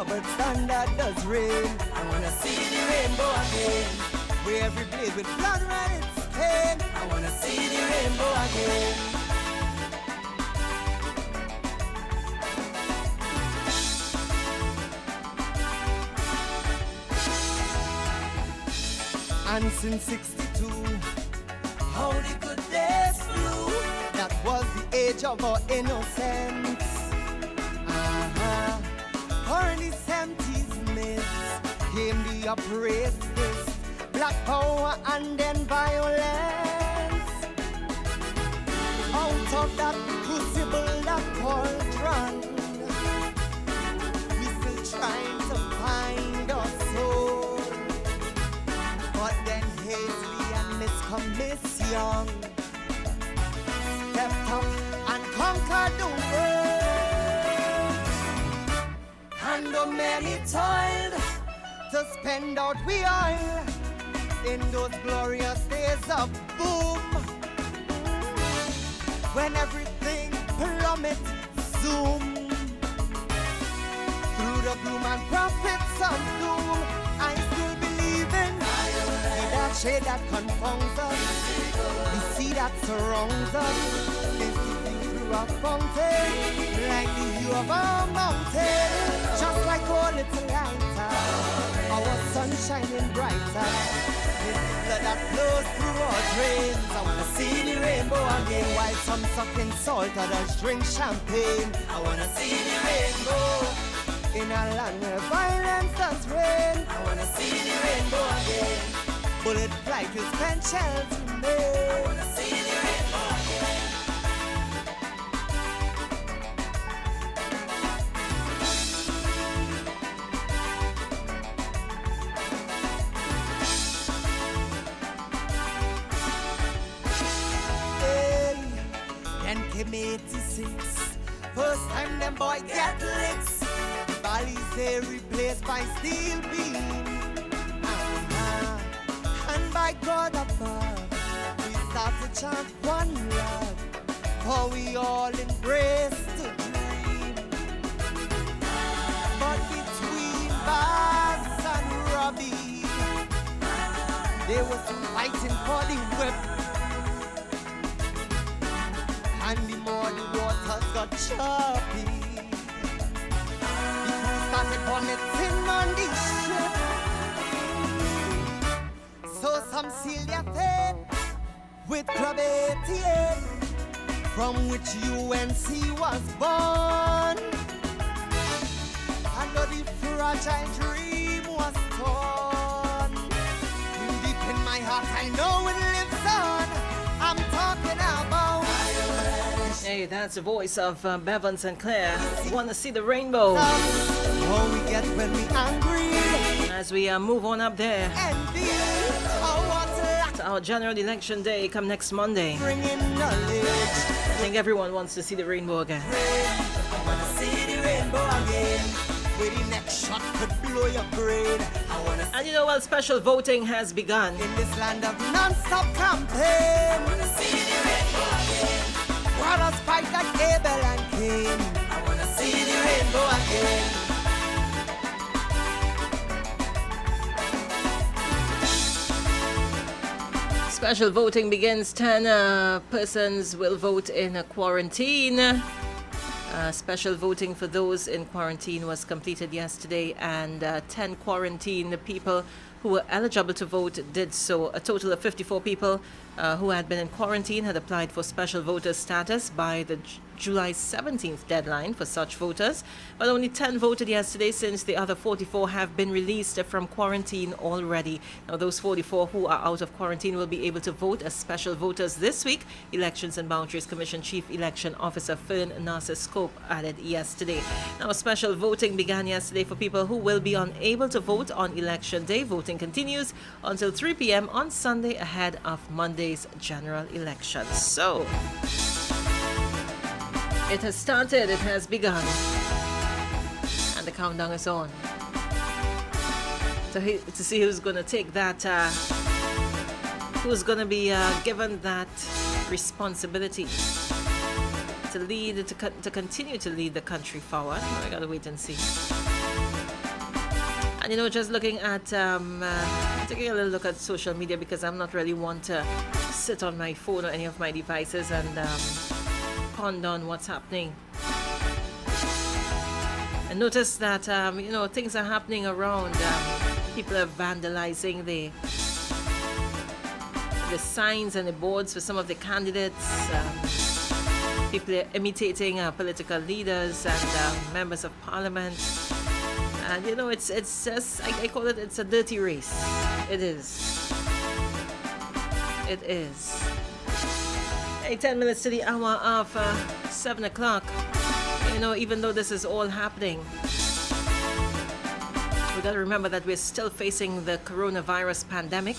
double standard does reign. I wanna see the rainbow again, where every blade with blood ran its stain. I wanna see the rainbow again. And since 62, how the good days flew. That was the age of our innocence. Or in the 70s midst came the upraised black power and then violence. Out of that crucible that cauldron, we still trying to find our soul. But then Hazley and Miss Commission stepped up and conquered the world. And though many toiled to spend out we oil in those glorious days of boom, when everything plummets zoom through the gloom and prophets of doom, I still believe in that shade that confounds us, the sea that surrounds us, is through a fountain, like the hue of a mountain, just like our little lighter, our sun shining brighter, with the blood that flows through our drains. I wanna see the rainbow again, while some sucking salt, others drink champagne. I wanna see the rainbow in a land where violence does reign. I wanna see the rainbow again. Bullet flight will spend shells in me. I wanna see the rainbow again. Hey, then came 86. First time them boy get licks. Bodies they replaced by steel beams. And by God above, we start to chant one love, for we all embrace to dream. But between Baz and Robbie, they were fighting for the whip. And the more the waters got choppy, the crew started vomiting on the ship. So some seal their fate with Club 88, from which UNC was born. I know the fragile dream was torn. Deep in my heart I know it lives on. I'm talking about. Hey, that's the voice of Bevan Sinclair. Want to see the rainbow? How we get when we angry. As we move on up there. And our general election day come next Monday. I think everyone wants to see the rainbow again. I want to see the rainbow again. Where the next shot could blow your brain. And you know what? Special voting has begun. In this land of non-stop campaign. I want to see the rainbow again. Brothers fight like Abel and Cain. I want to see the rainbow again. Special voting begins. 10 persons will vote in a quarantine. Special voting for those in quarantine was completed yesterday, and 10 quarantine people who were eligible to vote did so. A total of 54 people who had been in quarantine had applied for special voter status by the July 17th deadline for such voters, but only 10 voted yesterday, since the other 44 have been released from quarantine already. Now, those 44 who are out of quarantine will be able to vote as special voters this week, Elections and Boundaries Commission Chief Election Officer Fern Nasser Scope added yesterday. Now, special voting began yesterday for people who will be unable to vote on Election Day. Voting continues until 3 p.m. on Sunday ahead of Monday's general election. So, it has started, it has begun, and the countdown is on to see who's going to take that, who's going to be given that responsibility to lead, to continue to lead the country forward. We got to wait and see. And just looking at, taking a little look at social media, because I'm not really one to sit on my phone or any of my devices and ponder on what's happening. I noticed that, things are happening around. People are vandalizing the signs and the boards for some of the candidates. People are imitating political leaders and members of parliament. And it's just, I call it, it's a dirty race. It is. It is. Hey, 10 minutes to the hour of 7 o'clock. Even though this is all happening, we got to remember that we're still facing the coronavirus pandemic,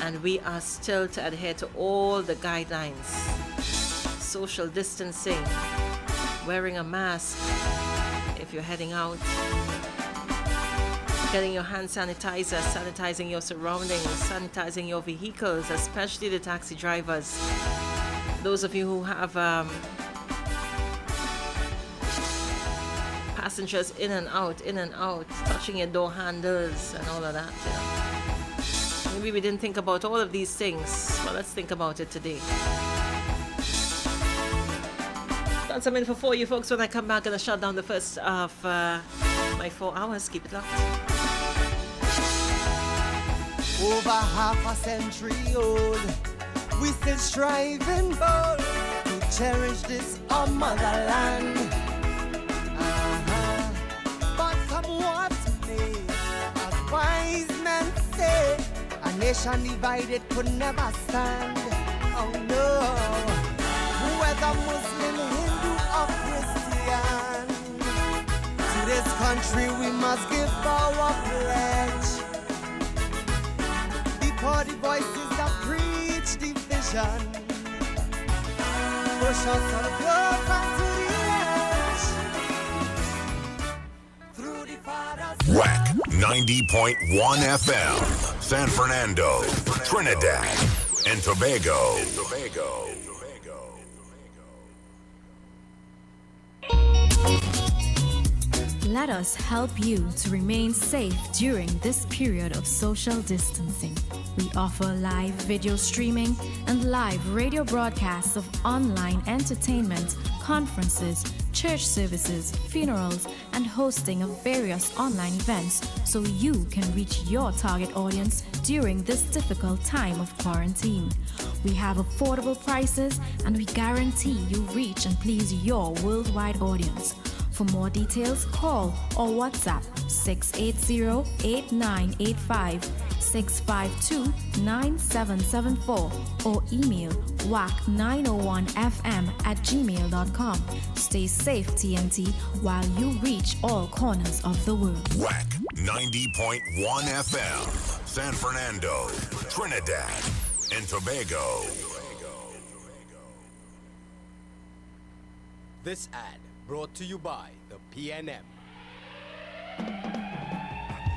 and we are still to adhere to all the guidelines. Social distancing, wearing a mask if you're heading out, getting your hand sanitizer, sanitizing your surroundings, sanitizing your vehicles, especially the taxi drivers. Those of you who have passengers in and out, touching your door handles and all of that. Maybe we didn't think about all of these things. Well, let's think about it today. Got some info for you folks when I come back, and I shut down the first of my 4 hours. Keep it locked. Over half a century old, we still striving bold to cherish this our motherland. But come what may, as wise men say, a nation divided could never stand. Oh no, whether Muslim, Hindu or Christian, to this country we must give our pledge. For the voices that preach division, push us all closer to the edge. Through the Father's WACK 90.1 FM, San Fernando, Trinidad, and Tobago. Let us help you to remain safe during this period of social distancing. We offer live video streaming and live radio broadcasts of online entertainment, conferences, church services, funerals, and hosting of various online events so you can reach your target audience during this difficult time of quarantine. We have affordable prices, and we guarantee you reach and please your worldwide audience. For more details, call or WhatsApp 680-8985, 652-9774, or email WACK90.1fm@gmail.com. Stay safe, TNT, while you reach all corners of the world. WACK 90.1 FM, San Fernando, Trinidad, and Tobago. This ad brought to you by the PNM.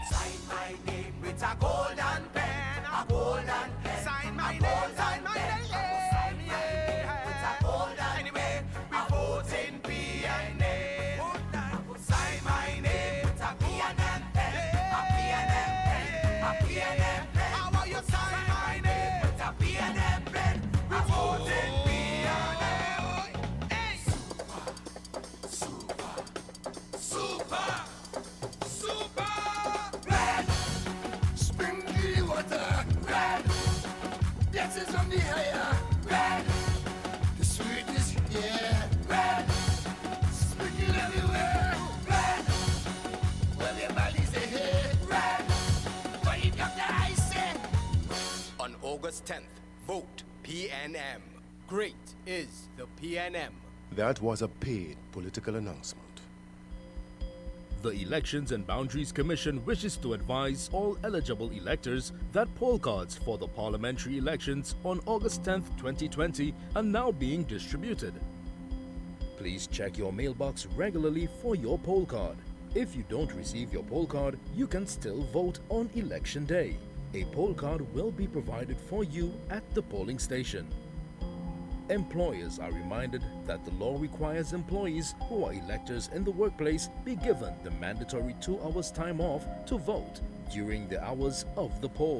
Sign my name with a golden pen, a golden pen. Sign my name, sign my name. Sign my name with a golden anyway, we vote in PNM. Sign my name with a PNM pen, a PNM pen, a PNM pen. How are you sign my name with a PNM pen? We vote in PNM. Hey. Super. Red. Sprinkly water. Red. This is on the higher. Red. The sweetness here. Red. Sprinkle everywhere. Red. Well, your body's ahead. Red. What you got the ice in? On August 10th, vote PNM. Great is the PNM. That was a paid political announcement. The Elections and Boundaries Commission wishes to advise all eligible electors that poll cards for the parliamentary elections on August 10th, 2020 are now being distributed. Please check your mailbox regularly for your poll card. If you don't receive your poll card, you can still vote on Election Day. A poll card will be provided for you at the polling station. Employers are reminded that the law requires employees who are electors in the workplace be given the mandatory 2 hours time off to vote during the hours of the poll.